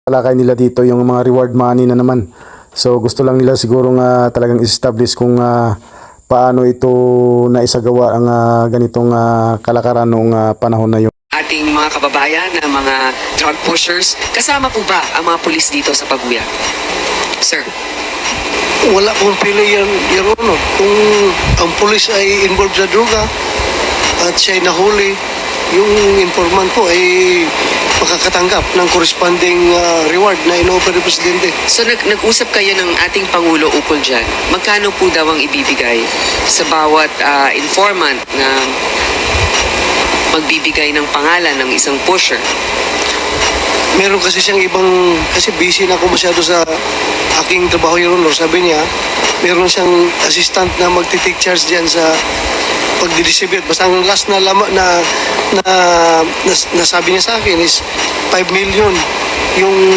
talakay nila dito yung mga reward money na naman. So gusto lang nila siguro nga talagang establish kung paano ito naisagawa ang ganitong kalakaran noong panahon na yun. Ating mga kababayan na mga drug pushers, kasama po ba ang mga pulis dito sa Pabuya? Sir. Wala pong pili yan, Your Honor. Kung ang pulis ay involved sa droga at siya ay nahuli, yung informant po ay makakatanggap ng corresponding reward na ino-offer ng Presidente. So nag-usap kayo ng ating Pangulo ukol dyan. Magkano po daw ang ibibigay sa bawat informant na magbibigay ng pangalan ng isang pusher? Meron kasi siyang ibang, kasi busy na ako masyado sa aking trabaho, Your Honor. Sabi niya, meron siyang assistant na magti-take charge diyan sa pagdi-distribute. Basta ang last na nasabi niya sa akin is 5 million yung